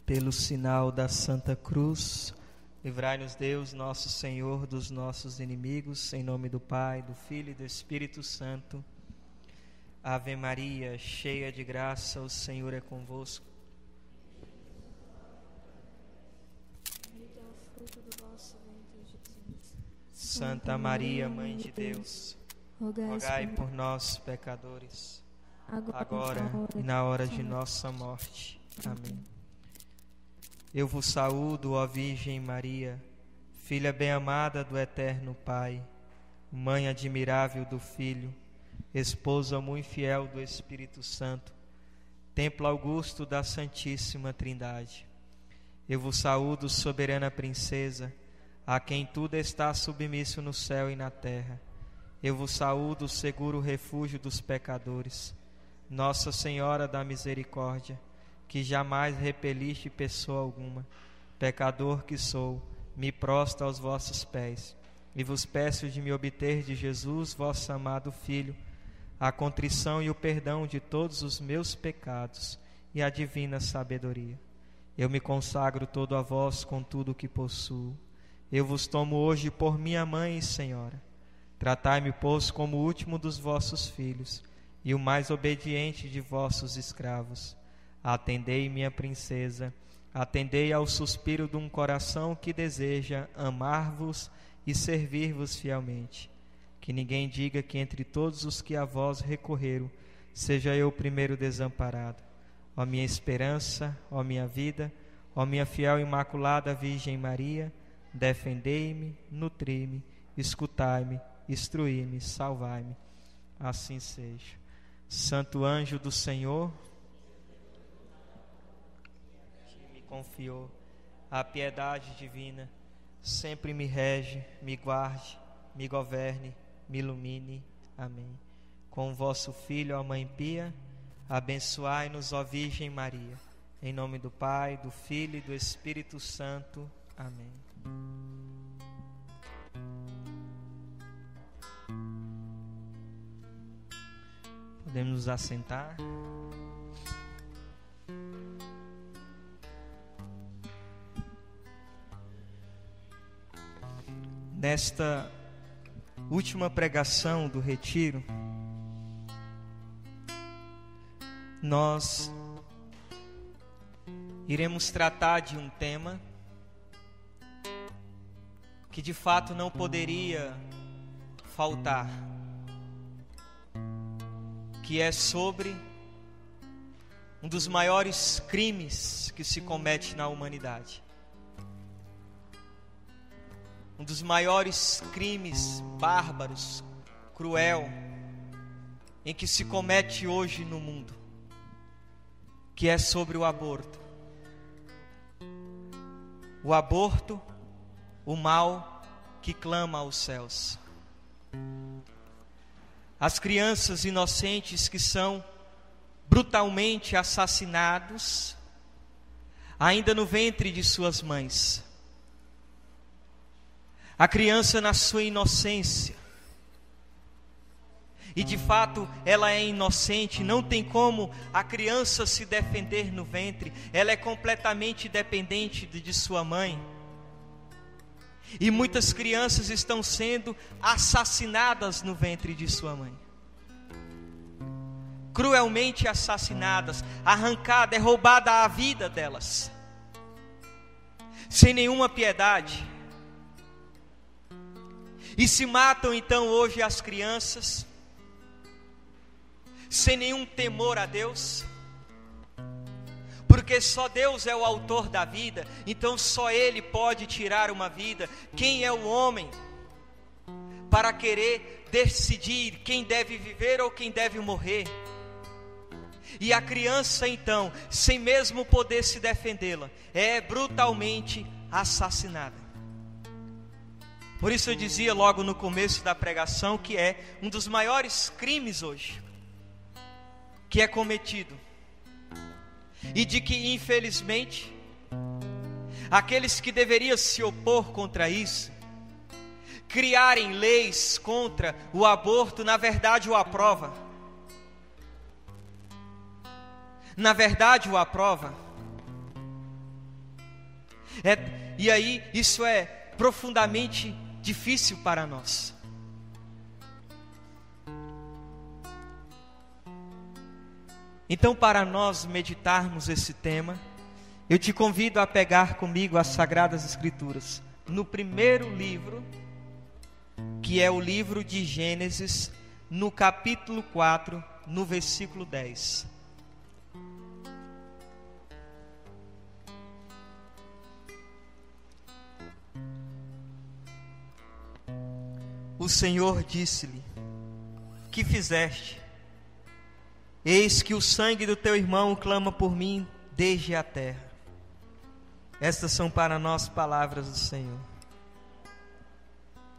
Pelo sinal da Santa Cruz, livrai-nos Deus, nosso Senhor, dos nossos inimigos, em nome do Pai, do Filho e do Espírito Santo. Ave Maria, cheia de graça, o Senhor é convosco. Bendito é o fruto do vosso ventre, Jesus. Santa Maria, Mãe de Deus, rogai por nós, pecadores, agora e na hora de nossa morte. Amém. Eu vos saúdo, ó Virgem Maria, filha bem-amada do Eterno Pai, mãe admirável do Filho, esposa muito fiel do Espírito Santo, templo augusto da Santíssima Trindade. Eu vos saúdo, soberana princesa, a quem tudo está submisso no céu e na terra. Eu vos saúdo, seguro refúgio dos pecadores, Nossa Senhora da Misericórdia, que jamais repeliste pessoa alguma. Pecador que sou, me prostro aos vossos pés, e vos peço de me obter de Jesus, vosso amado Filho, a contrição e o perdão de todos os meus pecados e a divina sabedoria. Eu me consagro todo a vós com tudo o que possuo. Eu vos tomo hoje por minha mãe e Senhora. Tratai-me, pois, como o último dos vossos filhos e o mais obediente de vossos escravos. Atendei, minha princesa, atendei ao suspiro de um coração que deseja amar-vos e servir-vos fielmente. Que ninguém diga que entre todos os que a vós recorreram, seja eu o primeiro desamparado. Ó minha esperança, ó minha vida, ó minha fiel e imaculada Virgem Maria, defendei-me, nutri-me, escutai-me, instruí-me, salvai-me. Assim seja. Santo anjo do Senhor, confiou a piedade divina, sempre me rege, me guarde, me governe, me ilumine. Amém. Com o vosso Filho, ó Mãe Pia, abençoai-nos, ó Virgem Maria. Em nome do Pai, do Filho e do Espírito Santo. Amém. Podemos nos assentar. Nesta última pregação do retiro, nós iremos tratar de um tema que de fato não poderia faltar, que é sobre um dos maiores crimes que se comete na humanidade. Um dos maiores crimes bárbaros, cruel, em que se comete hoje no mundo, que é sobre o aborto. O aborto, o mal que clama aos céus. As crianças inocentes que são brutalmente assassinados, ainda no ventre de suas mães. A criança na sua inocência, e de fato ela é inocente, não tem como a criança se defender no ventre, ela é completamente dependente de sua mãe. E muitas crianças estão sendo assassinadas no ventre de sua mãe, cruelmente assassinadas, arrancada, é roubada a vida delas, sem nenhuma piedade. E se matam então hoje as crianças, sem nenhum temor a Deus, porque só Deus é o autor da vida, então só Ele pode tirar uma vida. Quem é o homem para querer decidir quem deve viver ou quem deve morrer? E a criança então, sem mesmo poder se defendê-la, é brutalmente assassinada. Por isso eu dizia logo no começo da pregação que é um dos maiores crimes hoje que é cometido, e de que infelizmente aqueles que deveriam se opor contra isso, criarem leis contra o aborto, na verdade o aprova. Na verdade o aprova. E aí isso é profundamente difícil para nós. Então, para nós meditarmos esse tema, eu te convido a pegar comigo as Sagradas Escrituras, no primeiro livro, que é o livro de Gênesis, no capítulo 4, no versículo 10. O Senhor disse-lhe: que fizeste? Eis que o sangue do teu irmão clama por mim desde a terra. Estas são para nós palavras do Senhor.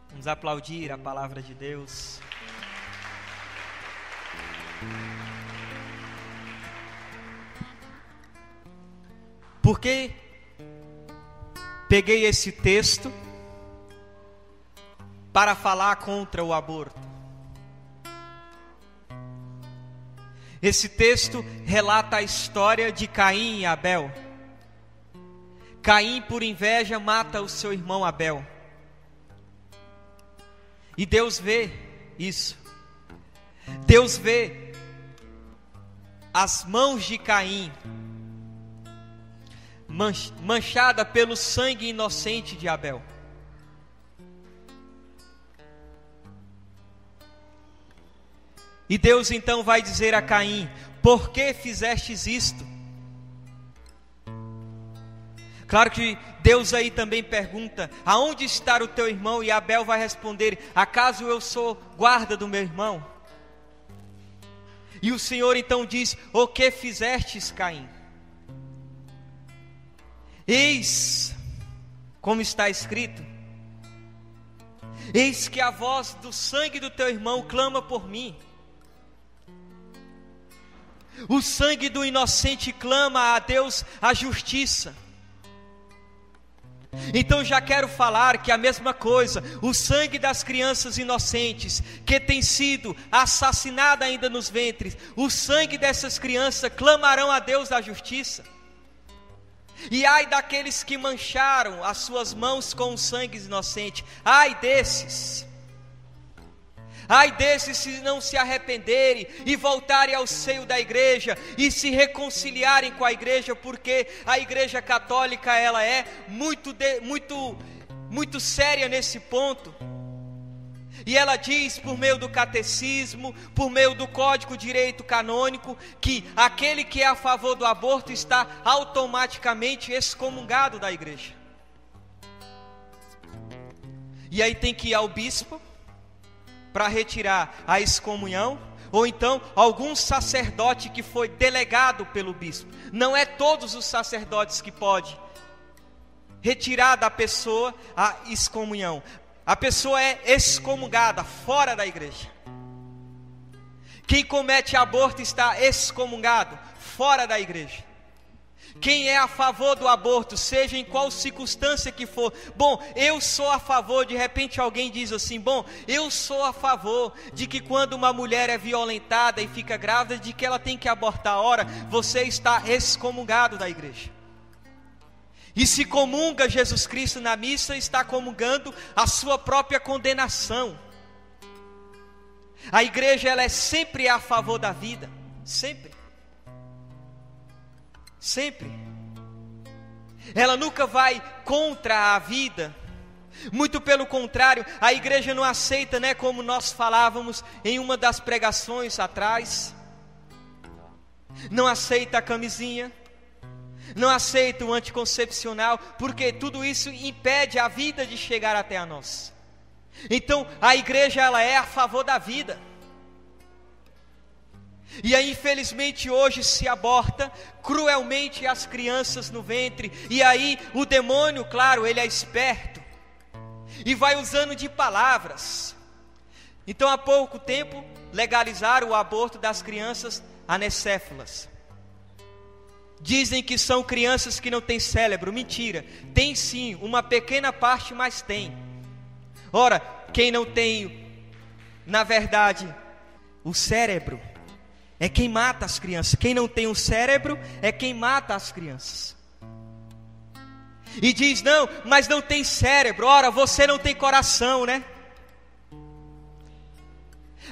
Vamos aplaudir a palavra de Deus. Porque peguei esse texto para falar contra o aborto. Esse texto relata a história de Caim e Abel. Caim, por inveja, mata o seu irmão Abel. E Deus vê isso. Deus vê as mãos de Caim manchada pelo sangue inocente de Abel. E Deus então vai dizer a Caim: por que fizestes isto? Claro que Deus aí também pergunta: aonde está o teu irmão? E Abel vai responder: acaso eu sou guarda do meu irmão? E o Senhor então diz: o que fizestes, Caim? Eis, como está escrito, eis que a voz do sangue do teu irmão clama por mim. O sangue do inocente clama a Deus a justiça. Então já quero falar que a mesma coisa, o sangue das crianças inocentes que tem sido assassinada ainda nos ventres, o sangue dessas crianças clamarão a Deus da justiça. E ai daqueles que mancharam as suas mãos com o sangue inocente, ai desses se não se arrependerem e voltarem ao seio da igreja e se reconciliarem com a igreja, porque a igreja católica ela é muito séria nesse ponto. E ela diz, por meio do catecismo, por meio do Código de Direito Canônico, que aquele que é a favor do aborto está automaticamente excomungado da igreja. E aí tem que ir ao bispo para retirar a excomunhão, ou então algum sacerdote que foi delegado pelo bispo. Não é todos os sacerdotes que pode retirar da pessoa a excomunhão. A pessoa é excomungada fora da igreja. Quem comete aborto está excomungado fora da igreja. Quem é a favor do aborto, seja em qual circunstância que for, bom, eu sou a favor, de repente alguém diz assim, bom, eu sou a favor de que quando uma mulher é violentada e fica grávida, de que ela tem que abortar. Ora, você está excomungado da igreja. E se comunga Jesus Cristo na missa, está comungando a sua própria condenação. A igreja ela é sempre a favor da vida, sempre. Sempre. Ela nunca vai contra a vida. Muito pelo contrário, a igreja não aceita, né, como nós falávamos em uma das pregações atrás. Não aceita a camisinha, não aceita o anticoncepcional, porque tudo isso impede a vida de chegar até a nós. Então, a igreja ela é a favor da vida. E aí infelizmente hoje se aborta cruelmente as crianças no ventre. E aí o demônio, claro, ele é esperto e vai usando de palavras. Então há pouco tempo legalizaram o aborto das crianças anencéfalas. Dizem que são crianças que não têm cérebro. Mentira, tem sim, uma pequena parte, mas tem. Ora, quem não tem, na verdade, o cérebro é quem mata as crianças. Quem não tem um cérebro é quem mata as crianças. E diz: não, mas não tem cérebro. Ora, você não tem coração, né?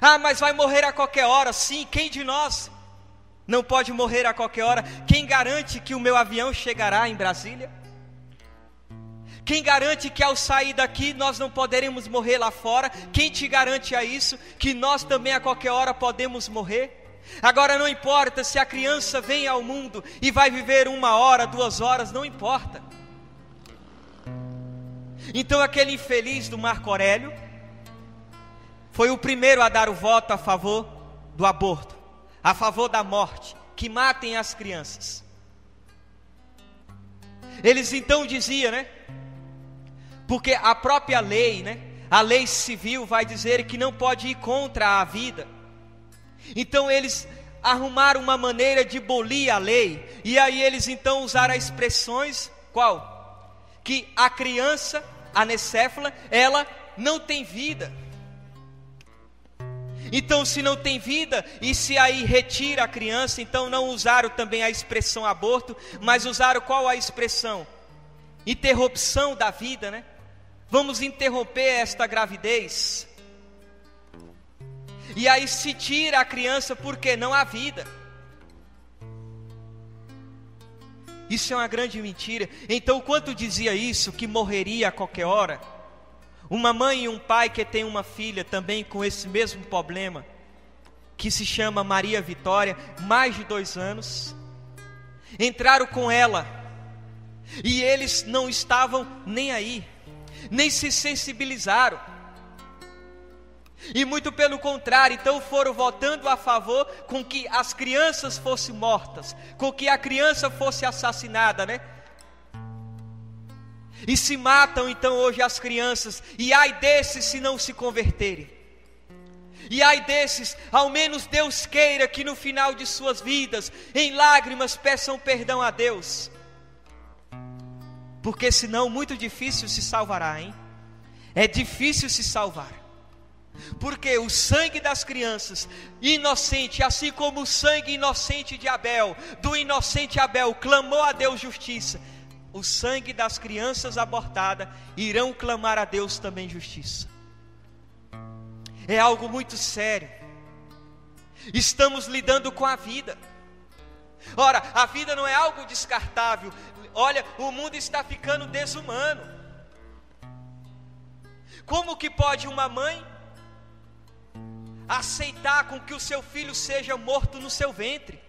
Ah, mas vai morrer a qualquer hora. Sim, quem de nós não pode morrer a qualquer hora? Quem garante que o meu avião chegará em Brasília? Quem garante que ao sair daqui nós não poderemos morrer lá fora? Quem te garante a isso? Que nós também a qualquer hora podemos morrer? Agora não importa se a criança vem ao mundo e vai viver 1 hora, 2 horas, não importa. Então aquele infeliz do Marco Aurélio foi o primeiro a dar o voto a favor do aborto, a favor da morte, que matem as crianças. Eles então diziam, né? Porque a própria lei, né? A lei civil vai dizer que não pode ir contra a vida. Então eles arrumaram uma maneira de bolir a lei. E aí eles então usaram as expressões, qual? Que a criança anencéfala, ela não tem vida. Então se não tem vida, e se aí retira a criança, então não usaram também a expressão aborto, mas usaram qual a expressão? Interrupção da vida, né? Vamos interromper esta gravidez. E aí se tira a criança porque não há vida. Isso é uma grande mentira. Então, quando dizia isso, que morreria a qualquer hora, uma mãe e um pai que tem uma filha também com esse mesmo problema, que se chama Maria Vitória, mais de 2 anos, entraram com ela, e eles não estavam nem aí, nem se sensibilizaram, e muito pelo contrário, então foram votando a favor com que as crianças fossem mortas, com que a criança fosse assassinada, né? E se matam então hoje as crianças, e ai desses se não se converterem, e ai desses, ao menos Deus queira que no final de suas vidas, em lágrimas peçam perdão a Deus, porque senão muito difícil se salvará, hein? É difícil se salvar, porque o sangue das crianças inocente, assim como o sangue inocente de Abel, do inocente Abel, clamou a Deus justiça, o sangue das crianças abortadas irão clamar a Deus também justiça. É algo muito sério. Estamos lidando com a vida. Ora, a vida não é algo descartável. Olha, o mundo está ficando desumano. Como que pode uma mãe aceitar com que o seu filho seja morto no seu ventre?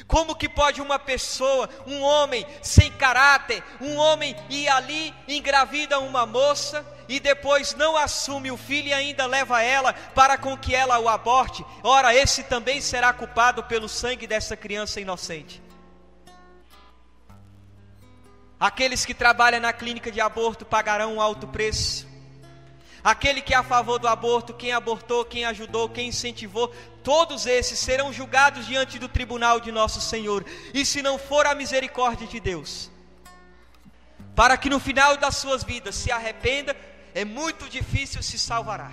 Como que pode uma pessoa, um homem sem caráter, um homem ir ali, engravida uma moça e depois não assume o filho e ainda leva ela para com que ela o aborte? Ora, esse também será culpado pelo sangue dessa criança inocente. Aqueles que trabalham na clínica de aborto pagarão um alto preço. Aquele que é a favor do aborto, quem abortou, quem ajudou, quem incentivou, todos esses serão julgados diante do tribunal de nosso Senhor. E se não for a misericórdia de Deus, para que no final das suas vidas se arrependa, é muito difícil se salvará.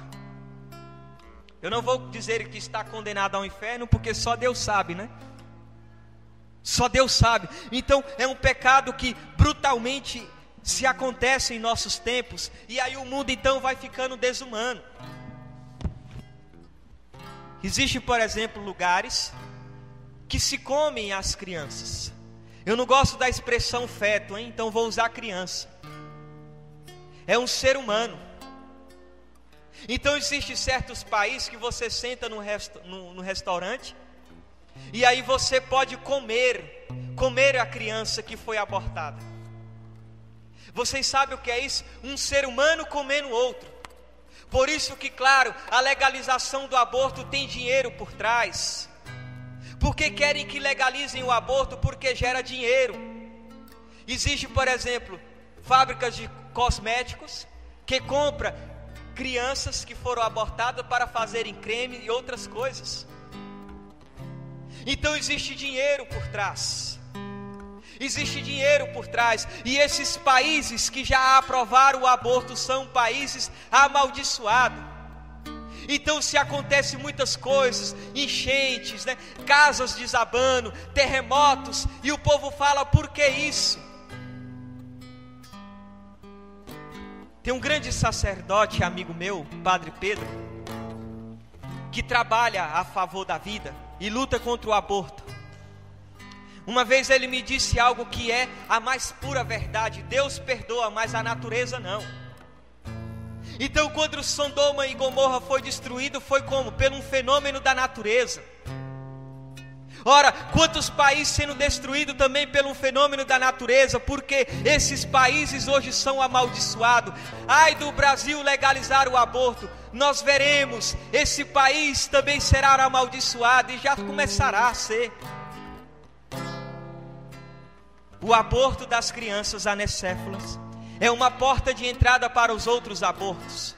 Eu não vou dizer que está condenado ao inferno, porque só Deus sabe, né? Só Deus sabe. Então é um pecado que brutalmente se acontece em nossos tempos, e aí o mundo então vai ficando desumano. Existe, por exemplo, lugares que se comem as crianças. Eu não gosto da expressão feto, hein? Então vou usar criança. É um ser humano. Então existem certos países que você senta no restaurante, e aí você pode comer a criança que foi abortada. Vocês sabem o que é isso? Um ser humano comendo outro. Por isso que, claro, a legalização do aborto tem dinheiro por trás. Porque querem que legalizem o aborto? Porque gera dinheiro. Existe, por exemplo, fábricas de cosméticos que compram crianças que foram abortadas para fazerem creme e outras coisas. Então existe dinheiro por trás. Existe dinheiro por trás, e esses países que já aprovaram o aborto são países amaldiçoados. Então se acontecem muitas coisas, enchentes, né? Casas desabando, terremotos, e o povo fala: por que isso? Tem um grande sacerdote, amigo meu, Padre Pedro, que trabalha a favor da vida e luta contra o aborto. Uma vez ele me disse algo que é a mais pura verdade: Deus perdoa, mas a natureza não. Então quando Sodoma e Gomorra foi destruído, foi como? Pelo um fenômeno da natureza. Ora, quantos países sendo destruídos também pelo um fenômeno da natureza, porque esses países hoje são amaldiçoados. Ai do Brasil legalizar o aborto, nós veremos, esse país também será amaldiçoado, e já começará a ser. O aborto das crianças anencéfalas é uma porta de entrada para os outros abortos.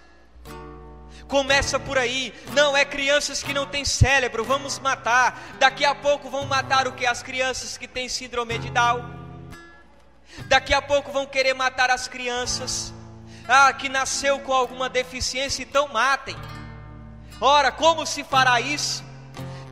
Começa por aí. Não é crianças que não têm cérebro, vamos matar. Daqui a pouco vão matar o que? As crianças que têm síndrome de Down. Daqui a pouco vão querer matar as crianças que nasceu com alguma deficiência, então matem. Ora, como se fará isso?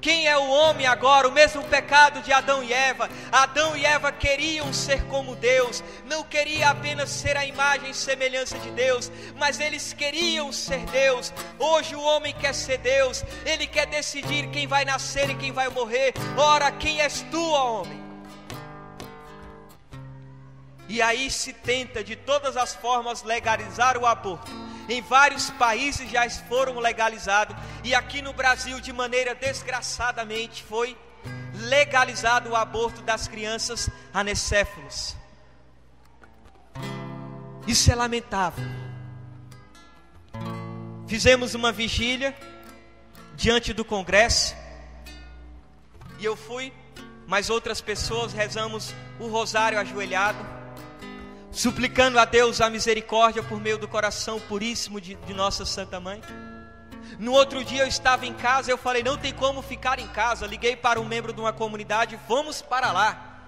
Quem é o homem agora? O mesmo pecado de Adão e Eva. Adão e Eva queriam ser como Deus. Não queria apenas ser a imagem e semelhança de Deus, mas eles queriam ser Deus. Hoje o homem quer ser Deus. Ele quer decidir quem vai nascer e quem vai morrer. Ora, quem és tu, ó homem? E aí se tenta de todas as formas legalizar o aborto. Em vários países já foram legalizados, e aqui no Brasil, de maneira desgraçadamente, foi legalizado o aborto das crianças anencéfalas. Isso é lamentável. Fizemos uma vigília diante do Congresso, e eu fui, mas outras pessoas, rezamos o rosário ajoelhado, suplicando a Deus a misericórdia por meio do coração puríssimo de Nossa Santa Mãe. No outro dia eu estava em casa, eu falei: não tem como ficar em casa. Liguei para um membro de uma comunidade: vamos para lá.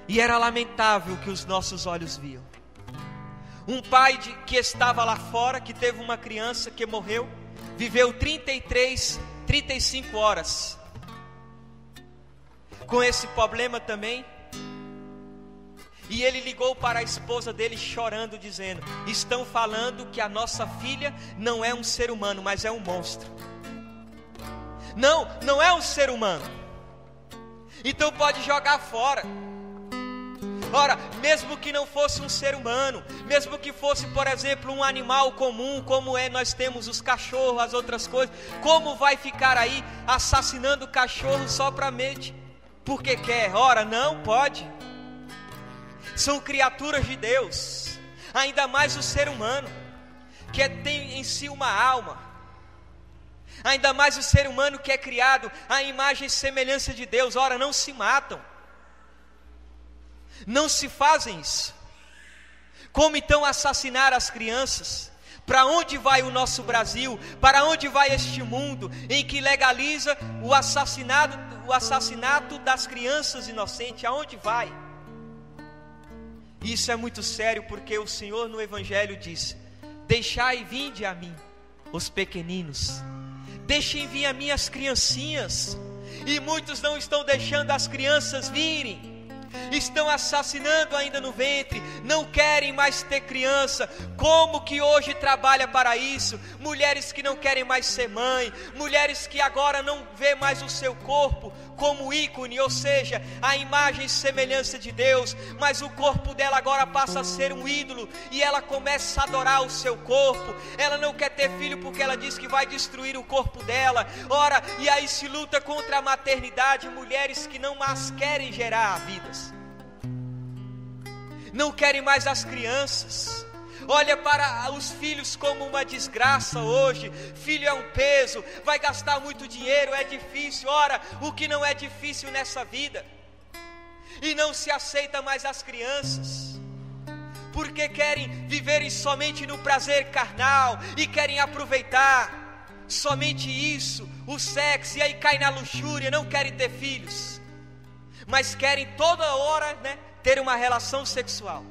E era lamentável o que os nossos olhos viam. Um pai que estava lá fora, que teve uma criança que morreu, viveu 35 horas com esse problema também. E ele ligou para a esposa dele chorando, dizendo: estão falando que a nossa filha não é um ser humano, mas é um monstro. Não é um ser humano. Então pode jogar fora. Ora, mesmo que não fosse um ser humano, mesmo que fosse, por exemplo, um animal comum, como nós temos os cachorros, as outras coisas, como vai ficar aí assassinando cachorro só para mente? Porque quer? Ora, não pode. São criaturas de Deus, ainda mais o ser humano, que tem em si uma alma, ainda mais o ser humano que é criado à imagem e semelhança de Deus. Ora, não se matam, não se fazem isso. Como então assassinar as crianças? Para onde vai o nosso Brasil? Para onde vai este mundo em que legaliza o assassinato das crianças inocentes? Aonde vai? Isso é muito sério, porque o Senhor no Evangelho diz: deixai vinde a mim os pequeninos, deixem vir a mim as criancinhas. E muitos não estão deixando as crianças virem, estão assassinando ainda no ventre, não querem mais ter criança. Como que hoje trabalha para isso? Mulheres que não querem mais ser mãe, mulheres que agora não vê mais o seu corpo como ícone, ou seja, a imagem e semelhança de Deus, mas o corpo dela agora passa a ser um ídolo, e ela começa a adorar o seu corpo. Ela não quer ter filho porque ela diz que vai destruir o corpo dela. Ora, e aí se luta contra a maternidade, mulheres que não mais querem gerar vidas, não querem mais as crianças. Olha para os filhos como uma desgraça hoje. Filho é um peso, vai gastar muito dinheiro, é difícil. Ora, o que não é difícil nessa vida? E não se aceita mais as crianças, porque querem viverem somente no prazer carnal, e querem aproveitar somente isso, o sexo, e aí cai na luxúria, não querem ter filhos, mas querem toda hora, ter uma relação sexual.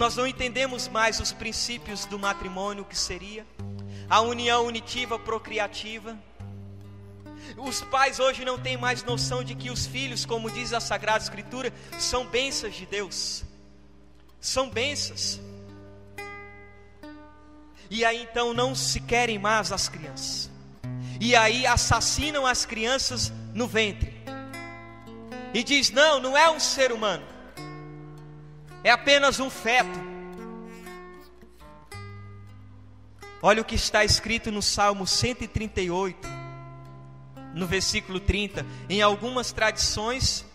Nós não entendemos mais os princípios do matrimônio, que seria a união unitiva procriativa. Os pais hoje não têm mais noção de que os filhos, como diz a Sagrada Escritura, são bênçãos de Deus. São bênçãos. E aí então não se querem mais as crianças. E aí assassinam as crianças no ventre. E diz: não, não é um ser humano, é apenas um feto. Olha o que está escrito no Salmo 138, no versículo 30. Em algumas tradições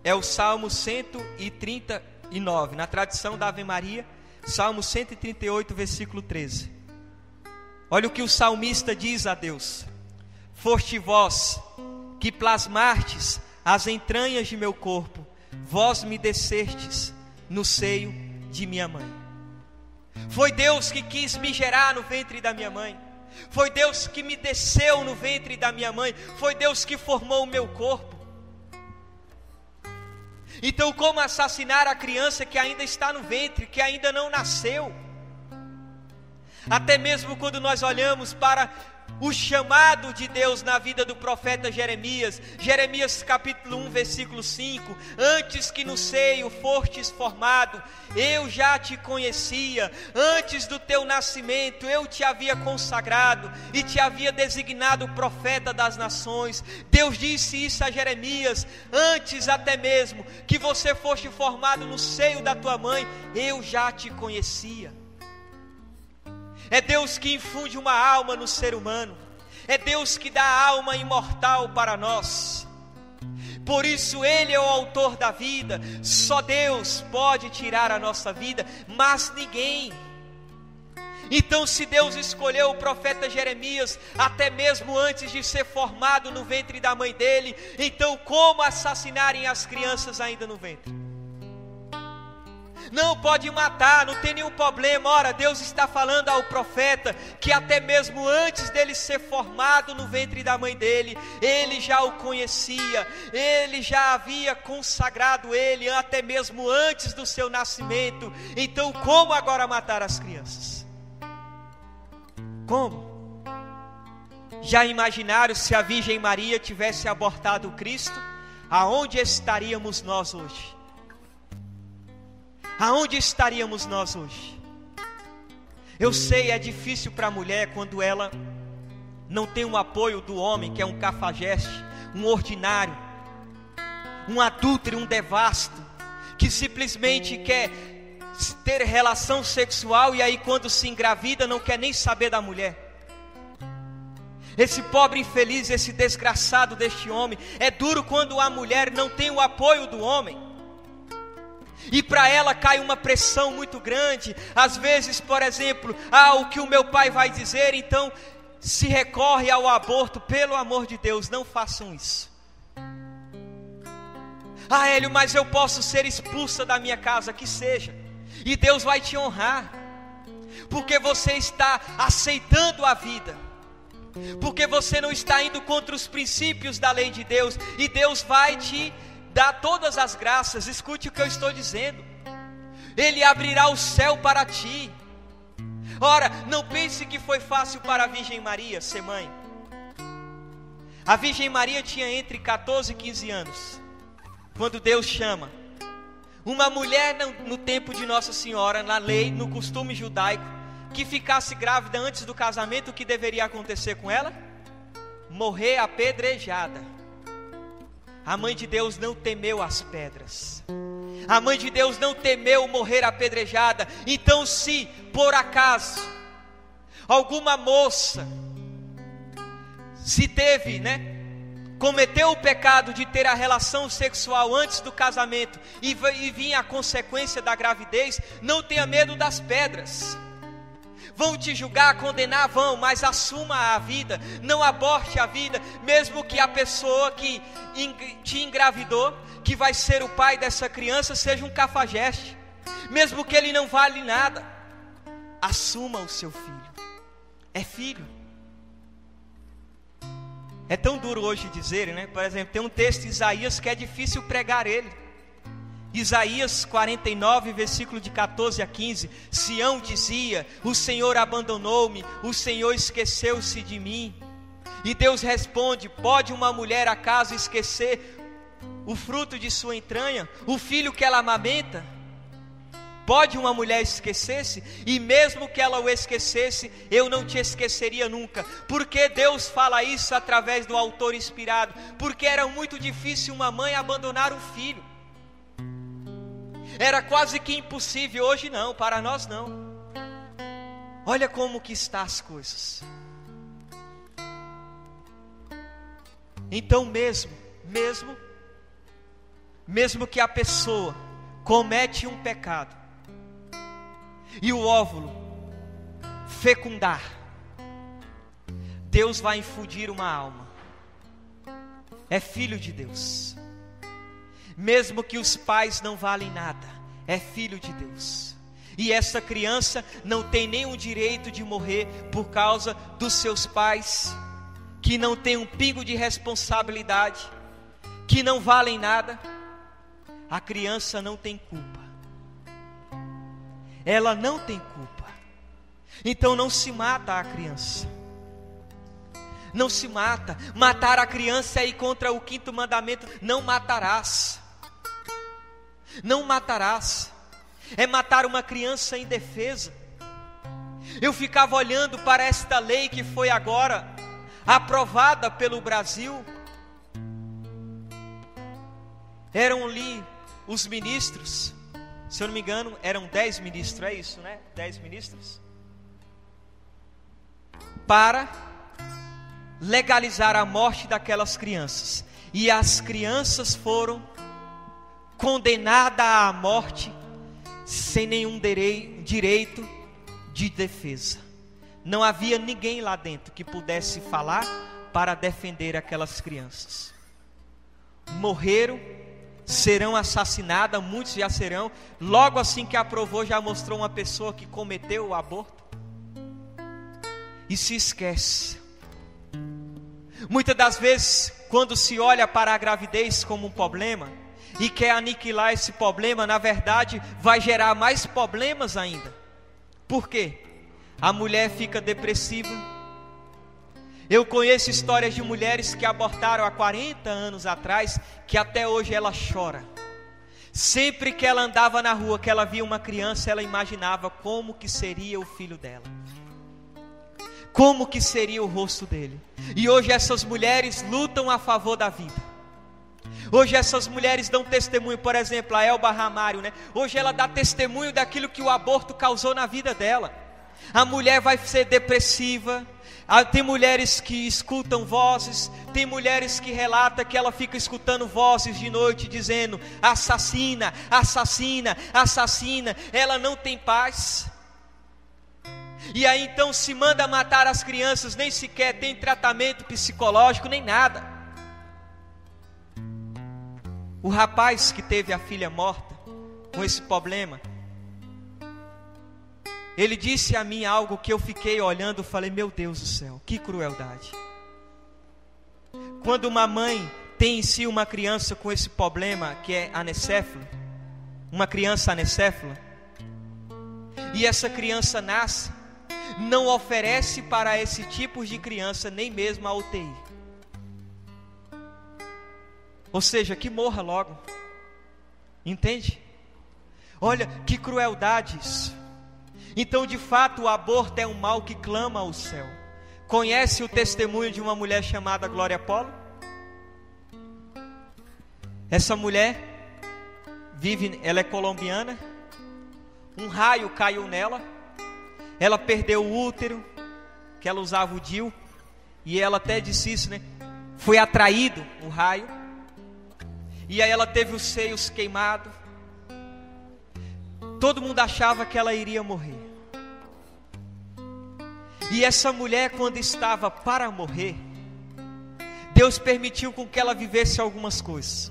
é o Salmo 139. Na tradição da Ave Maria, Salmo 138, versículo 13. Olha o que o salmista diz a Deus: foste vós que plasmastes as entranhas de meu corpo, vós me descestes no seio de minha mãe. Foi Deus que quis me gerar no ventre da minha mãe. Foi Deus que me desceu no ventre da minha mãe. Foi Deus que formou o meu corpo. Então, como assassinar a criança que ainda está no ventre, que ainda não nasceu? Até mesmo quando nós olhamos para o chamado de Deus na vida do profeta Jeremias, Jeremias capítulo 1, versículo 5: antes que no seio fostes formado, eu já te conhecia, antes do teu nascimento eu te havia consagrado e te havia designado profeta das nações. Deus disse isso a Jeremias: antes até mesmo que você fosse formado no seio da tua mãe, eu já te conhecia. É Deus que infunde uma alma no ser humano. É Deus que dá a alma imortal para nós. Por isso Ele é o autor da vida. Só Deus pode tirar a nossa vida, mas ninguém. Então, se Deus escolheu o profeta Jeremias até mesmo antes de ser formado no ventre da mãe dele, então como assassinarem as crianças ainda no ventre? Não, pode matar, não tem nenhum problema. Ora, Deus está falando ao profeta que até mesmo antes dele ser formado no ventre da mãe dele, ele já o conhecia, ele já havia consagrado ele até mesmo antes do seu nascimento. Então, como agora matar as crianças? Como? Já imaginaram se a Virgem Maria tivesse abortado o Cristo? Aonde estaríamos nós hoje? Aonde estaríamos nós hoje? Eu sei, é difícil para a mulher quando ela não tem o apoio do homem, que é um cafajeste, um ordinário, um adúltero, um devasto, que simplesmente quer ter relação sexual e aí quando se engravida não quer nem saber da mulher. Esse pobre infeliz, esse desgraçado deste homem. É duro quando a mulher não tem o apoio do homem. E para ela cai uma pressão muito grande. Às vezes, por exemplo, o que o meu pai vai dizer, então se recorre ao aborto. Pelo amor de Deus, não façam isso. Hélio, mas eu posso ser expulsa da minha casa. Que seja, e Deus vai te honrar, porque você está aceitando a vida, porque você não está indo contra os princípios da lei de Deus. E Deus vai te dá todas as graças. Escute o que eu estou dizendo. Ele abrirá o céu para ti. Ora, não pense que foi fácil para a Virgem Maria ser mãe. A Virgem Maria tinha entre 14 e 15 anos quando Deus chama uma mulher no tempo de Nossa Senhora, na lei, no costume judaico, que ficasse grávida antes do casamento. O que deveria acontecer com ela? Morrer apedrejada. A mãe de Deus não temeu as pedras. A mãe de Deus não temeu morrer apedrejada. Então, se por acaso alguma moça cometeu o pecado de ter a relação sexual antes do casamento e vinha a consequência da gravidez, não tenha medo das pedras. Vão te julgar, condenar, vão, mas assuma a vida, não aborte a vida, mesmo que a pessoa que te engravidou, que vai ser o pai dessa criança, seja um cafajeste, mesmo que ele não vale nada, assuma o seu filho, é filho. É tão duro hoje dizer, né? Por exemplo, tem um texto em Isaías que é difícil pregar ele. Isaías 49, versículo de 14 a 15, Sião dizia: o Senhor abandonou-me, o Senhor esqueceu-se de mim. E Deus responde: pode uma mulher acaso esquecer o fruto de sua entranha, o filho que ela amamenta? Pode uma mulher esquecer-se? E mesmo que ela o esquecesse, eu não te esqueceria nunca. Porque Deus fala isso através do autor inspirado? Porque era muito difícil uma mãe abandonar um filho. Era quase que impossível. Hoje não, para nós não. Olha como que estão as coisas. Então mesmo que a pessoa comete um pecado e o óvulo fecundar, Deus vai infundir uma alma. É filho de Deus. Mesmo que os pais não valem nada, é filho de Deus. E essa criança não tem nenhum direito de morrer por causa dos seus pais, que não tem um pingo de responsabilidade, que não valem nada. A criança não tem culpa. Ela não tem culpa. Então não se mata a criança. Não se mata. Matar a criança é ir contra o 5º mandamento: não matarás. Não matarás. É matar uma criança indefesa. Eu ficava olhando para esta lei que foi agora aprovada pelo Brasil. Eram ali os ministros, se eu não me engano, eram 10 ministros, é isso, né? 10 ministros. Para legalizar a morte daquelas crianças. E as crianças foram condenadas à morte sem nenhum direito de defesa. Não havia ninguém lá dentro que pudesse falar para defender aquelas crianças. Morreram, serão assassinadas, muitos já serão. Logo assim que aprovou, já mostrou uma pessoa que cometeu o aborto. E se esquece. Muitas das vezes, quando se olha para a gravidez como um problema e quer aniquilar esse problema, na verdade vai gerar mais problemas ainda. Por quê? A mulher fica depressiva. Eu conheço histórias de mulheres que abortaram há 40 anos atrás, que até hoje ela chora. Sempre que ela andava na rua, que ela via uma criança, ela imaginava como que seria o filho dela, como que seria o rosto dele. E hoje essas mulheres lutam a favor da vida. Hoje essas mulheres dão testemunho, por exemplo, a Elba Ramário, né? Hoje ela dá testemunho daquilo que o aborto causou na vida dela. A mulher vai ser depressiva. Tem mulheres que escutam vozes, tem mulheres que relatam que ela fica escutando vozes de noite dizendo: assassina, assassina, assassina. Ela não tem paz. E aí então se manda matar as crianças, nem sequer tem tratamento psicológico, nem nada. O rapaz que teve a filha morta com esse problema, ele disse a mim algo que eu fiquei olhando e falei: meu Deus do céu, que crueldade. Quando uma mãe tem em si uma criança com esse problema, que é anencéfalo, uma criança anencéfala, e essa criança nasce, não oferece para esse tipo de criança nem mesmo a UTI. Ou seja, que morra logo. Entende? Olha que crueldade isso. Então, de fato, o aborto é um mal que clama ao céu. Conhece o testemunho de uma mulher chamada Glória Polo? Essa mulher ela é colombiana. Um raio caiu nela. Ela perdeu o útero, que ela usava o DIU. E ela até disse isso, né? Foi atraído o raio. E aí ela teve os seios queimados. Todo mundo achava que ela iria morrer. E essa mulher, quando estava para morrer, Deus permitiu com que ela vivesse algumas coisas.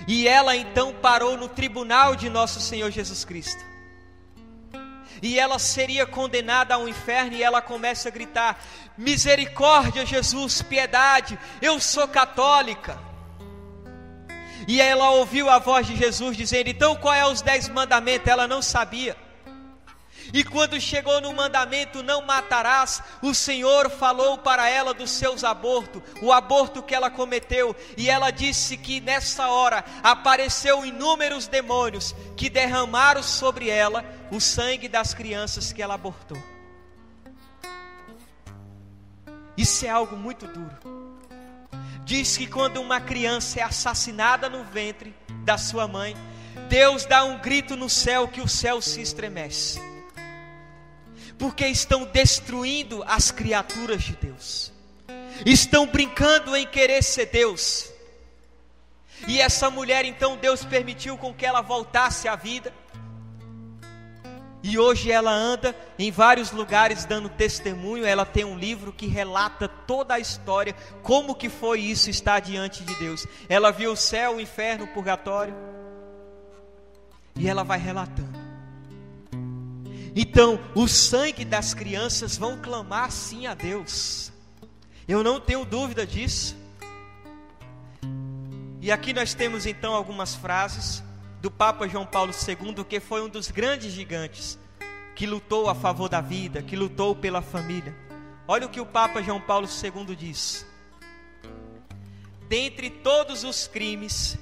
E ela então parou no tribunal de nosso Senhor Jesus Cristo. E ela seria condenada ao inferno. E ela começa a gritar: misericórdia, Jesus, piedade, eu sou católica. E ela ouviu a voz de Jesus dizendo: então qual é os 10 mandamentos? Ela não sabia. E quando chegou no mandamento, não matarás, o Senhor falou para ela dos seus abortos, o aborto que ela cometeu. E ela disse que nessa hora apareceu inúmeros demônios que derramaram sobre ela o sangue das crianças que ela abortou. Isso é algo muito duro. Diz que quando uma criança é assassinada no ventre da sua mãe, Deus dá um grito no céu que o céu se estremece. Porque estão destruindo as criaturas de Deus. Estão brincando em querer ser Deus. E essa mulher, então, Deus permitiu com que ela voltasse à vida. E hoje ela anda em vários lugares dando testemunho. Ela tem um livro que relata toda a história, como que foi isso estar diante de Deus. Ela viu o céu, o inferno, o purgatório. E ela vai relatando. Então, o sangue das crianças vão clamar sim a Deus. Eu não tenho dúvida disso. E aqui nós temos então algumas frases do Papa João Paulo II, que foi um dos grandes gigantes, que lutou a favor da vida, que lutou pela família. Olha o que o Papa João Paulo II diz: dentre todos os crimes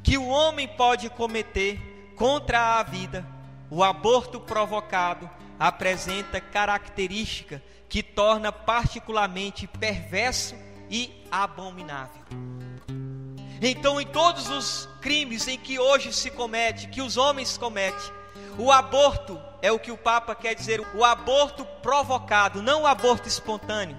que o homem pode cometer contra a vida, o aborto provocado apresenta característica que torna particularmente perverso e abominável. Então, em todos os crimes em que hoje se comete, que os homens cometem, o aborto é o que o Papa quer dizer, o aborto provocado, não o aborto espontâneo.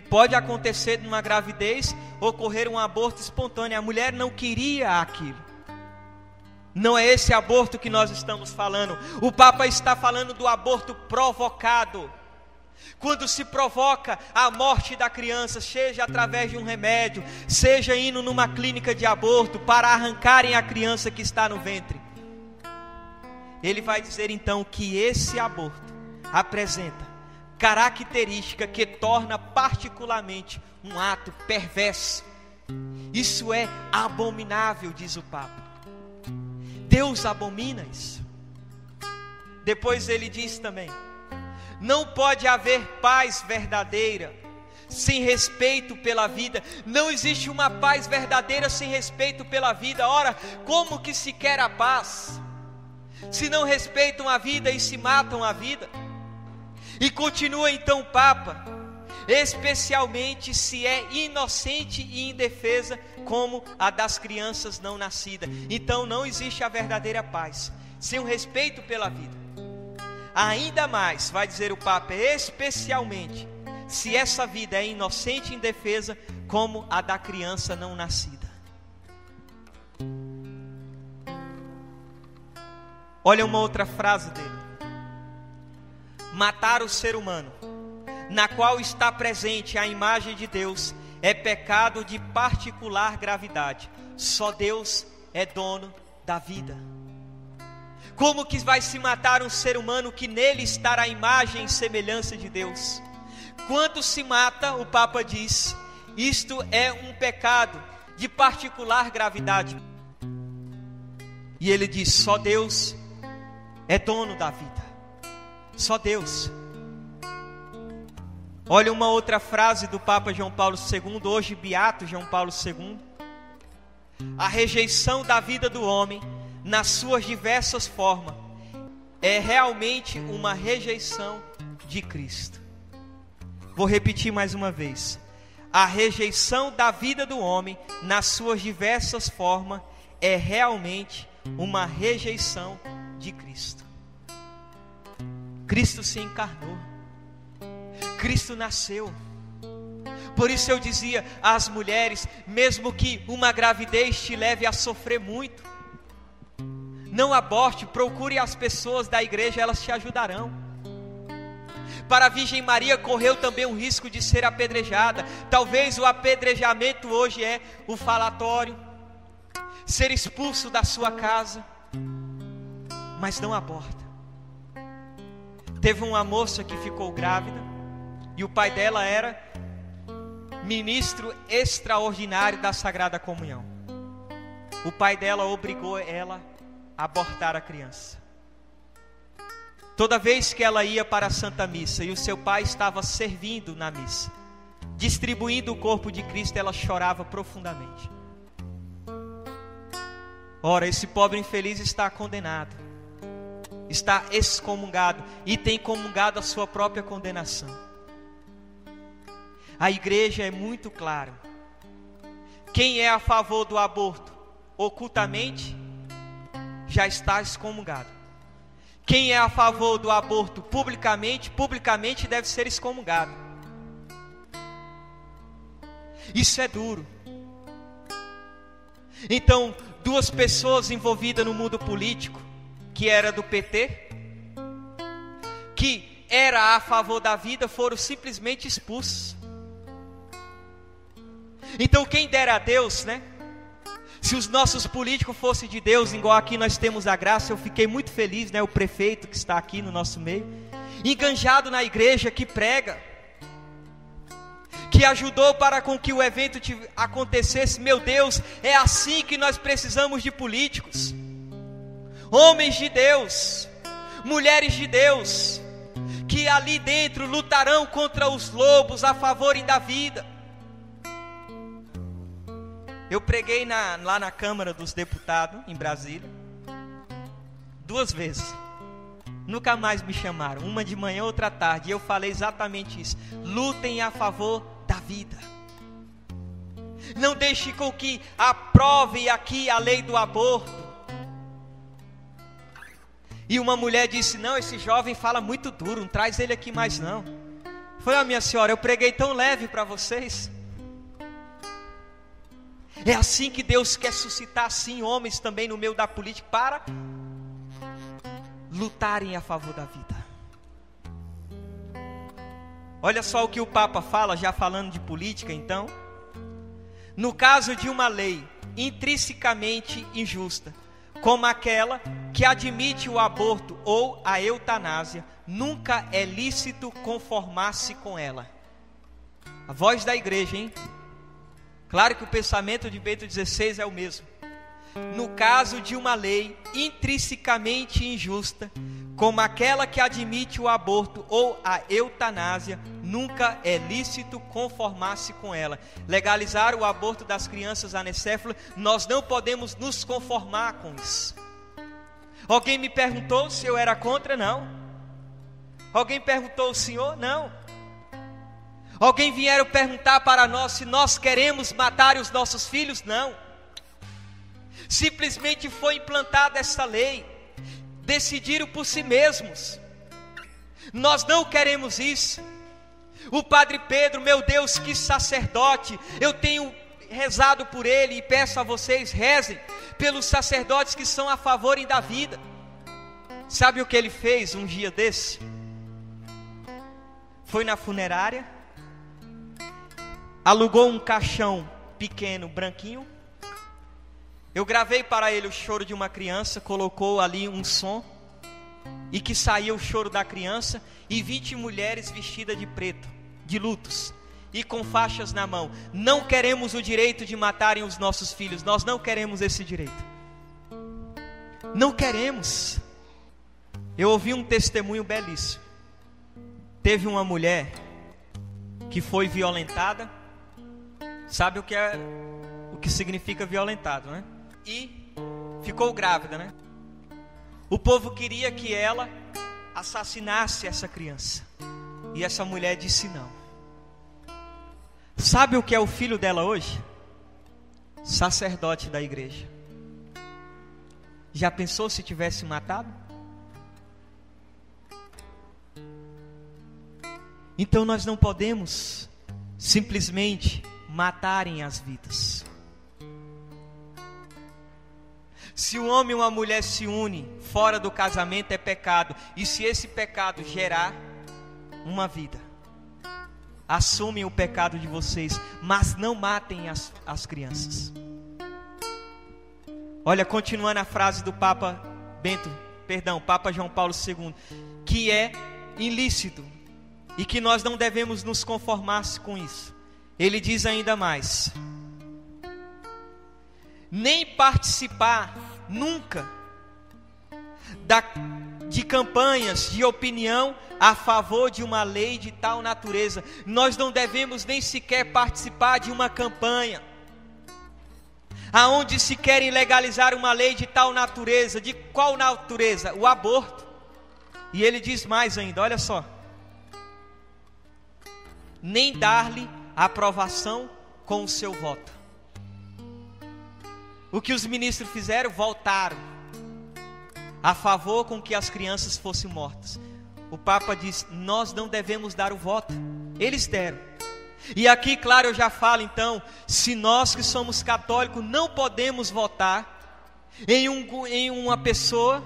Pode acontecer numa gravidez, ocorrer um aborto espontâneo, a mulher não queria aquilo. Não é esse aborto que nós estamos falando. O Papa está falando do aborto provocado. Quando se provoca a morte da criança, seja através de um remédio, seja indo numa clínica de aborto para arrancarem a criança que está no ventre. Ele vai dizer então que esse aborto apresenta característica que torna particularmente um ato perverso. Isso é abominável, diz o Papa. Deus abomina isso. Depois ele diz também: não pode haver paz verdadeira sem respeito pela vida. Não existe uma paz verdadeira sem respeito pela vida. Ora, como que se quer a paz se não respeitam a vida e se matam a vida? E continua então o Papa: especialmente se é inocente e indefesa como a das crianças não nascidas. Então não existe a verdadeira paz sem o respeito pela vida. Ainda mais, vai dizer o Papa, especialmente se essa vida é inocente e indefesa como a da criança não nascida. Olha uma outra frase dele: matar o ser humano, na qual está presente a imagem de Deus, é pecado de particular gravidade. Só Deus é dono da vida. Como que vai se matar um ser humano que nele está a imagem e semelhança de Deus? Quando se mata, o Papa diz, isto é um pecado de particular gravidade. E ele diz: só Deus é dono da vida. Só Deus. Olha uma outra frase do Papa João Paulo II, hoje beato João Paulo II: a rejeição da vida do homem, nas suas diversas formas, é realmente uma rejeição de Cristo. Vou repetir mais uma vez: a rejeição da vida do homem, nas suas diversas formas, é realmente uma rejeição de Cristo. Cristo se encarnou. Cristo nasceu. Por isso eu dizia às mulheres, mesmo que uma gravidez te leve a sofrer muito, não aborte, procure as pessoas da igreja, elas te ajudarão. Para a Virgem Maria correu também um risco de ser apedrejada. Talvez o apedrejamento hoje é o falatório, ser expulso da sua casa, mas não aborta. Teve uma moça que ficou grávida e o pai dela era ministro extraordinário da Sagrada Comunhão. o pai dela obrigou ela a abortar a criança. Toda vez que ela ia para a Santa Missa e o seu pai estava servindo na missa, distribuindo o corpo de Cristo, ela chorava profundamente. Ora, esse pobre infeliz está condenado, está excomungado e tem comungado a sua própria condenação. A igreja é muito clara. Quem é a favor do aborto ocultamente já está excomungado. Quem é a favor do aborto publicamente deve ser excomungado. Isso é duro. Então, duas pessoas envolvidas no mundo político, que era do PT, que era a favor da vida, foram simplesmente expulsos. Então, quem dera a Deus, né? Se os nossos políticos fossem de Deus, igual aqui nós temos a graça, eu fiquei muito feliz, né? O prefeito que está aqui no nosso meio, enganjado na igreja, que prega, que ajudou para com que o evento acontecesse. Meu Deus, é assim que nós precisamos de políticos. Homens de Deus, mulheres de Deus, que ali dentro lutarão contra os lobos a favor da vida. Eu preguei lá na Câmara dos Deputados, em Brasília, 2 vezes. Nunca mais me chamaram, uma de manhã, outra à tarde. E eu falei exatamente isso: lutem a favor da vida. Não deixe com que aprovem aqui a lei do aborto. E uma mulher disse: não, esse jovem fala muito duro, não traz ele aqui mais não. Foi, minha senhora, eu preguei tão leve para vocês. É assim que Deus quer suscitar, sim, homens também no meio da política, para lutarem a favor da vida. Olha só o que o Papa fala, já falando de política então. No caso de uma lei intrinsecamente injusta, como aquela que admite o aborto ou a eutanásia, nunca é lícito conformar-se com ela. A voz da igreja, hein? Claro que o pensamento de Bento XVI é o mesmo. No caso de uma lei intrinsecamente injusta, como aquela que admite o aborto ou a eutanásia, nunca é lícito conformar-se com ela. Legalizar o aborto das crianças anencéfalas, nós não podemos nos conformar com isso. Alguém me perguntou se eu era contra? Não. Alguém perguntou o senhor? Não. Alguém vieram perguntar para nós se nós queremos matar os nossos filhos? Não. Simplesmente foi implantada essa lei. Decidiram por si mesmos. Nós não queremos isso. O Padre Pedro, meu Deus, que sacerdote, eu tenho rezado por ele e peço a vocês, rezem pelos sacerdotes que são a favor da vida. Sabe o que ele fez um dia desse? Foi na funerária, alugou um caixão pequeno, branquinho. Eu gravei para ele o choro de uma criança, colocou ali um som, e que saía o choro da criança, e 20 mulheres vestidas de preto, de lutos, e com faixas na mão. Não queremos o direito de matarem os nossos filhos, nós não queremos esse direito. Não queremos. Eu ouvi um testemunho belíssimo. Teve uma mulher que foi violentada. Sabe o que significa violentado, né? E ficou grávida, né? O povo queria que ela assassinasse essa criança, e essa mulher disse não. Sabe o que é o filho dela hoje? Sacerdote da igreja. Já pensou se tivesse matado? Então nós não podemos simplesmente matarem as vidas. Se um homem e uma mulher se unem fora do casamento, é pecado. E se esse pecado gerar uma vida, assumem o pecado de vocês, mas não matem as crianças. Olha, continuando a frase do Papa João Paulo II, que é ilícito e que nós não devemos nos conformar com isso. Ele diz ainda mais: nem participar nunca de campanhas de opinião a favor de uma lei de tal natureza. Nós não devemos nem sequer participar de uma campanha aonde se querem legalizar uma lei de tal natureza. De qual natureza? O aborto. E ele diz mais ainda, olha só: nem dar-lhe aprovação com o seu voto. O que os ministros fizeram? Voltaram a favor com que as crianças fossem mortas. O Papa diz: nós não devemos dar o voto. Eles deram. E aqui, claro, eu já falo então, se nós que somos católicos não podemos votar em uma pessoa,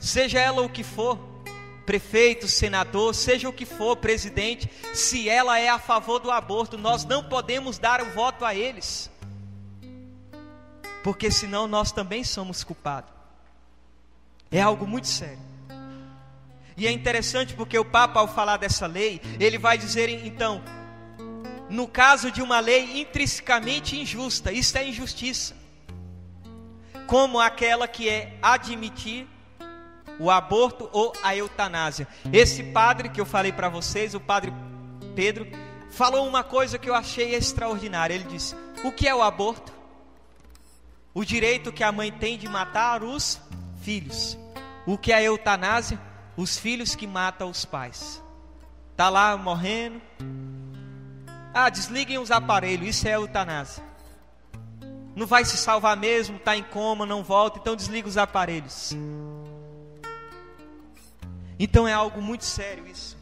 seja ela o que for, prefeito, senador, seja o que for, presidente, se ela é a favor do aborto, nós não podemos dar o voto a eles, porque senão nós também somos culpados. É algo muito sério. E é interessante porque o Papa, ao falar dessa lei, ele vai dizer então, no caso de uma lei intrinsecamente injusta, isso é injustiça, como aquela que é admitir o aborto ou a eutanásia. Esse padre que eu falei para vocês, o padre Pedro, falou uma coisa que eu achei extraordinária. Ele disse: o que é o aborto? O direito que a mãe tem de matar os filhos. O que é a eutanásia? Os filhos que matam os pais. Está lá morrendo. Desliguem os aparelhos, isso é eutanásia. Não vai se salvar mesmo, está em coma, não volta, então desliga os aparelhos. Então é algo muito sério isso,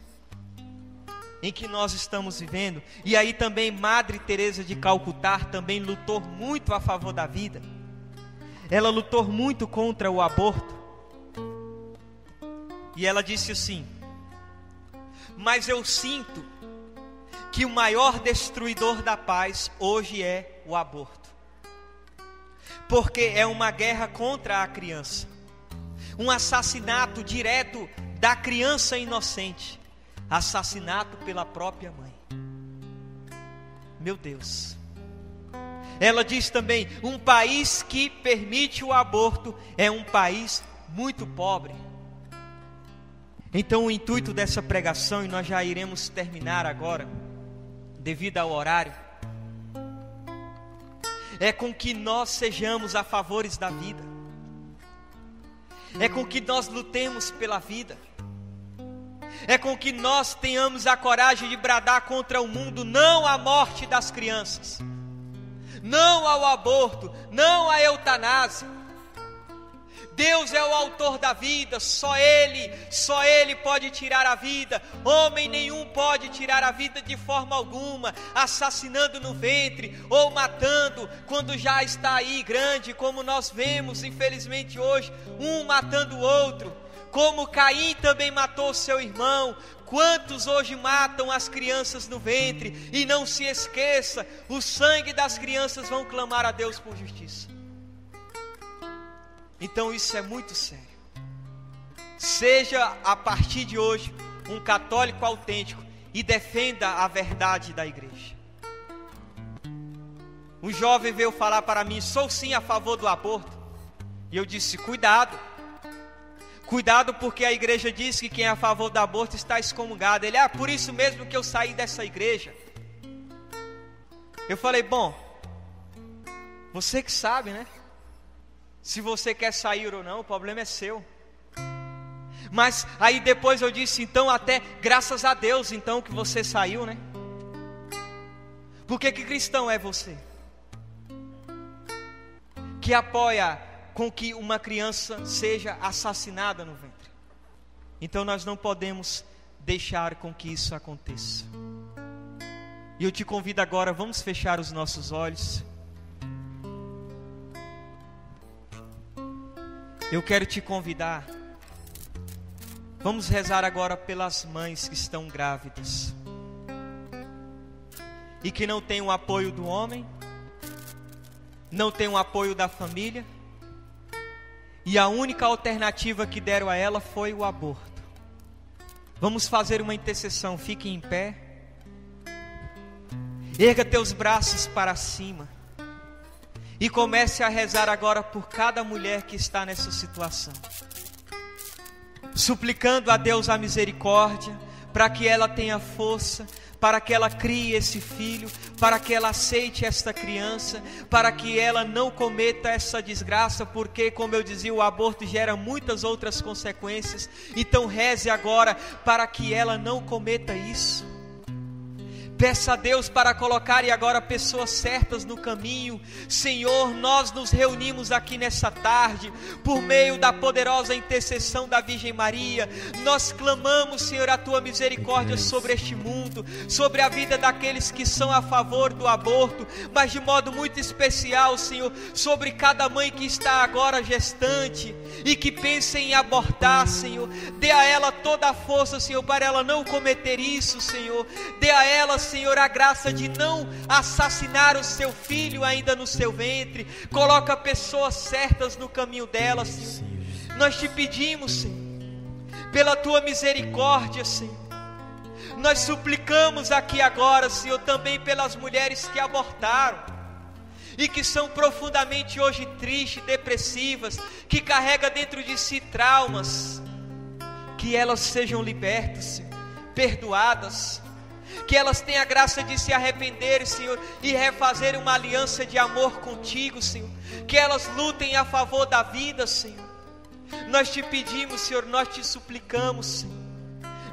em que nós estamos vivendo. E aí também Madre Teresa de Calcutá também lutou muito a favor da vida. Ela lutou muito contra o aborto. E ela disse assim: mas eu sinto que o maior destruidor da paz hoje é o aborto, porque é uma guerra contra a criança, um assassinato direto da criança inocente, assassinato pela própria mãe. Meu Deus. Ela diz também: um país que permite o aborto é um país muito pobre. Então o intuito dessa pregação, e nós já iremos terminar agora, devido ao horário, é com que nós sejamos a favores da vida, é com que nós lutemos pela vida, é com que nós tenhamos a coragem de bradar contra o mundo, não à morte das crianças, não ao aborto, não à eutanásia. Deus é o autor da vida, só Ele pode tirar a vida. Homem nenhum pode tirar a vida de forma alguma, assassinando no ventre ou matando quando já está aí grande, como nós vemos infelizmente hoje, um matando o outro, como Caim também matou seu irmão. Quantos hoje matam as crianças no ventre? E não se esqueça, o sangue das crianças vão clamar a Deus por justiça. Então isso é muito sério. Seja a partir de hoje um católico autêntico e defenda a verdade da igreja. Um jovem veio falar para mim: sou sim a favor do aborto. E eu disse: cuidado, porque a igreja diz que quem é a favor do aborto está excomungado. Ele: por isso mesmo que eu saí dessa igreja. Eu falei: bom, você que sabe, né? Se você quer sair ou não, o problema é seu. Mas aí depois eu disse: então até graças a Deus então que você saiu, né? Porque que cristão é você? Que apoia com que uma criança seja assassinada no ventre. Então nós não podemos deixar com que isso aconteça. E eu te convido agora, vamos fechar os nossos olhos. Eu quero te convidar, vamos rezar agora pelas mães que estão grávidas e que não têm o apoio do homem, não têm o apoio da família, e a única alternativa que deram a ela foi o aborto. Vamos fazer uma intercessão. Fique em pé, erga teus braços para cima E comece a rezar agora por cada mulher que está nessa situação, suplicando a Deus a misericórdia, para que ela tenha força, para que ela crie esse filho, para que ela aceite esta criança, para que ela não cometa essa desgraça, porque, como eu dizia, o aborto gera muitas outras consequências. Então reze agora para que ela não cometa isso. Peça a Deus para colocar agora pessoas certas no caminho. Senhor, nós nos reunimos aqui nessa tarde, por meio da poderosa intercessão da Virgem Maria. Nós clamamos, Senhor, a Tua misericórdia sobre este mundo, sobre a vida daqueles que são a favor do aborto, mas de modo muito especial, Senhor, sobre cada mãe que está agora gestante e que pensa em abortar, Senhor. Dê a ela toda a força, Senhor, para ela não cometer isso, Senhor. Dê a ela, Senhor, a graça de não assassinar o seu filho ainda no seu ventre. Coloca pessoas certas no caminho dela, Senhor. Nós te pedimos, Senhor, pela Tua misericórdia, Senhor. Nós suplicamos aqui agora, Senhor, também pelas mulheres que abortaram e que são profundamente hoje tristes, depressivas, que carregam dentro de si traumas. Que elas sejam libertas, Senhor, perdoadas, que elas tenham a graça de se arrependerem, Senhor, e refazer uma aliança de amor contigo, Senhor. Que elas lutem a favor da vida, Senhor. Nós te pedimos, Senhor, nós te suplicamos, Senhor.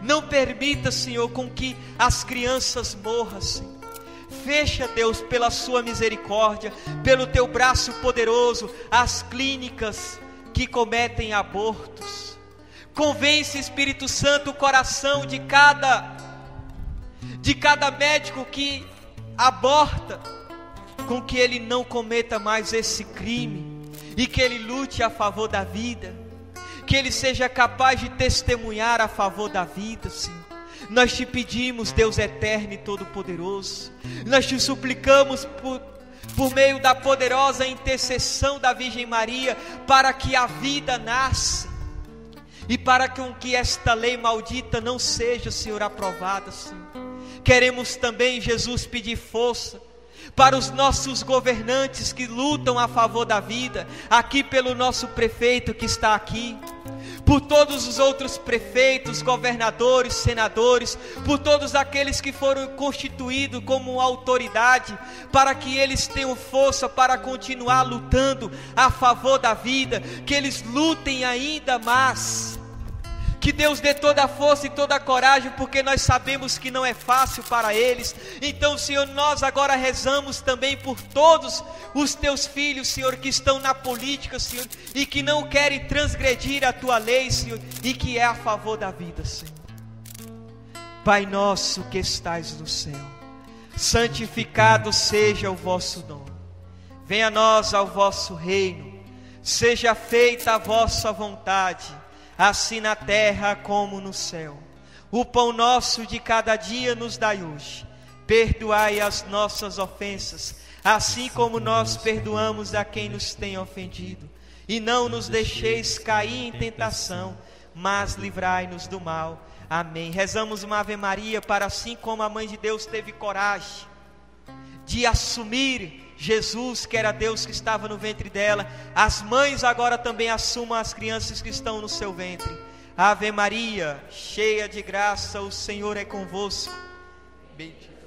Não permita, Senhor, com que as crianças morram, Senhor. Fecha, Deus, pela sua misericórdia, pelo teu braço poderoso, as clínicas que cometem abortos. Convence, Espírito Santo, o coração de cada médico que aborta, com que ele não cometa mais esse crime, e que ele lute a favor da vida, que ele seja capaz de testemunhar a favor da vida, Senhor. Nós te pedimos, Deus eterno e todo-poderoso, nós te suplicamos por meio da poderosa intercessão da Virgem Maria, para que a vida nasça, e para que esta lei maldita não seja, Senhor, aprovada, Senhor. Queremos também, Jesus, pedir força para os nossos governantes que lutam a favor da vida, aqui pelo nosso prefeito que está aqui, por todos os outros prefeitos, governadores, senadores, por todos aqueles que foram constituídos como autoridade, para que eles tenham força para continuar lutando a favor da vida, que eles lutem ainda mais. Que Deus dê toda a força e toda a coragem, porque nós sabemos que não é fácil para eles. Então, Senhor, nós agora rezamos também por todos os teus filhos, Senhor, que estão na política, Senhor, e que não querem transgredir a tua lei, Senhor, e que é a favor da vida, Senhor. Pai nosso que estais no céu, santificado seja o vosso nome. Venha a nós ao vosso reino, seja feita a vossa vontade, assim na terra como no céu. O pão nosso de cada dia nos dai hoje. Perdoai as nossas ofensas, assim como nós perdoamos a quem nos tem ofendido. E não nos deixeis cair em tentação, mas livrai-nos do mal. Amém. Rezamos uma Ave Maria para, assim como a Mãe de Deus teve coragem de assumir Jesus, que era Deus que estava no ventre dela, as mães agora também assumam as crianças que estão no seu ventre. Ave Maria, cheia de graça, o Senhor é convosco. Bendita